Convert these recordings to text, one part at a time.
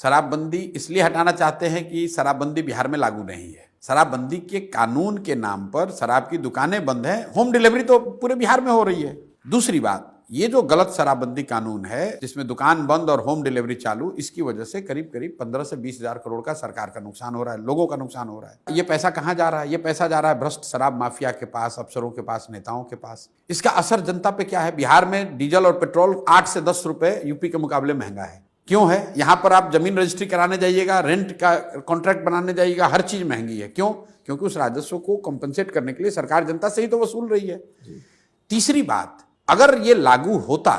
शराबबंदी इसलिए हटाना चाहते हैं कि शराबबंदी बिहार में लागू नहीं है। शराबबंदी के कानून के नाम पर शराब की दुकानें बंद हैं, होम डिलीवरी तो पूरे बिहार में हो रही है। दूसरी बात, ये जो गलत शराबबंदी कानून है जिसमें दुकान बंद और होम डिलीवरी चालू, इसकी वजह से करीब करीब 15 से 20 हजार करोड़ का सरकार का नुकसान हो रहा है, लोगों का नुकसान हो रहा है। ये पैसा कहां जा रहा है? ये पैसा जा रहा है भ्रष्ट शराब माफिया के पास, अफसरों के पास, नेताओं के पास। इसका असर जनता पे क्या है? बिहार में डीजल और पेट्रोल 8 से 10 रुपए यूपी के मुकाबले महंगा है। क्यों है? यहां पर आप जमीन रजिस्ट्री कराने जाइएगा, रेंट का कॉन्ट्रैक्ट बनाने जाइएगा, हर चीज महंगी है। क्यों? क्योंकि उस राजस्व को कंपनसेट करने के लिए सरकार जनता से ही तो वसूल रही है। तीसरी बात, अगर ये लागू होता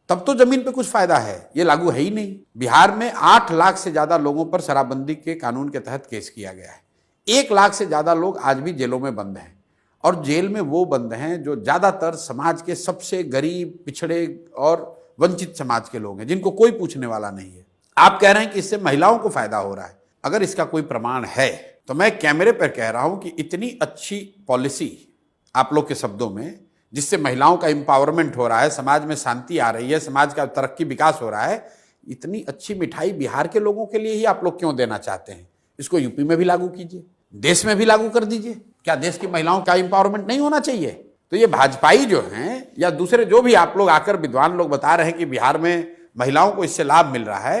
तब तो जमीन पे कुछ फायदा है, ये लागू है ही नहीं। बिहार में 8 लाख से ज्यादा लोगों पर शराबबंदी के कानून के तहत केस किया गया है। 1 लाख से ज्यादा लोग आज भी जेलों में बंद हैं, और जेल में वो बंद हैं जो ज्यादातर समाज के सबसे गरीब, पिछड़े और वंचित समाज के लोग हैं, जिनको कोई पूछने वाला नहीं है। आप कह रहे हैं कि इससे महिलाओं को फायदा हो रहा है। अगर इसका कोई प्रमाण है तो मैं कैमरे पर कह रहा हूं कि इतनी अच्छी पॉलिसी आप लोग के शब्दों में, जिससे महिलाओं का एम्पावरमेंट हो रहा है, समाज में शांति आ रही है, समाज का तरक्की विकास हो रहा है, इतनी अच्छी मिठाई बिहार के लोगों के लिए ही आप लोग क्यों देना चाहते हैं? इसको यूपी में भी लागू कीजिए, देश में भी लागू कर दीजिए। क्या देश की महिलाओं का एम्पावरमेंट नहीं होना चाहिए? तो ये भाजपाई जो हैं या दूसरे जो भी आप लोग आकर विद्वान लोग बता रहे हैं कि बिहार में महिलाओं को इससे लाभ मिल रहा है,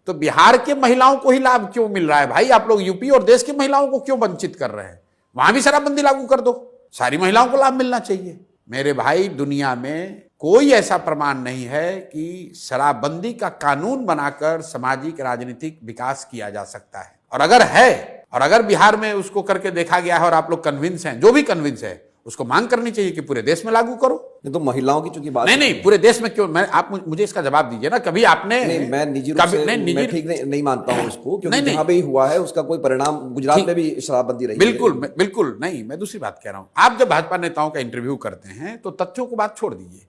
तो बिहार के महिलाओं को ही लाभ क्यों मिल रहा है भाई? आप लोग यूपी और देश की महिलाओं को क्यों वंचित कर रहे हैं? वहां भी शराबबंदी लागू कर दो, सारी महिलाओं को लाभ मिलना चाहिए। मेरे भाई, दुनिया में कोई ऐसा प्रमाण नहीं है कि शराबबंदी का कानून बनाकर सामाजिक राजनीतिक विकास किया जा सकता है। और अगर है, और अगर बिहार में उसको करके देखा गया है और आप लोग कन्विंस हैं, जो भी कन्विंस है, उसको मांग करनी चाहिए कि पूरे देश में लागू करो। नहीं तो महिलाओं की चूंकि बात नहीं, पूरे देश में क्यों? आप मुझे इसका जवाब दीजिए ना। कभी आपने नहीं, मैं निजी रूप से मैं ठीक नहीं मानता हूं इसको, क्योंकि जहां भी हुआ है उसका कोई परिणाम, गुजरात में भी शराबबंदी रही है। बिल्कुल नहीं, मैं दूसरी बात कह रहा हूं। आप जब भाजपा नेताओं का इंटरव्यू करते हैं तो तथ्यों को बात छोड़ दीजिए।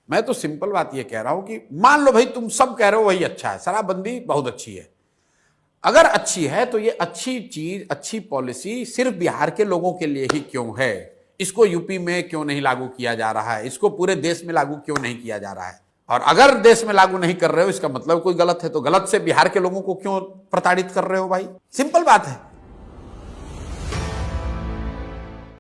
मैं तो सिंपल बात यह कह रहा हूं कि मान लो भाई तुम सब कह रहे हो वही अच्छा है, शराबबंदी बहुत अच्छी है। अगर अच्छी है तो ये अच्छी चीज, अच्छी पॉलिसी सिर्फ बिहार के लोगों के लिए ही क्यों है? इसको यूपी में क्यों नहीं लागू किया जा रहा है? इसको पूरे देश में लागू क्यों नहीं किया जा रहा है? और अगर देश में लागू नहीं कर रहे हो, इसका मतलब कोई गलत है, तो गलत से बिहार के लोगों को क्यों प्रताड़ित कर रहे हो भाई? सिंपल बात है।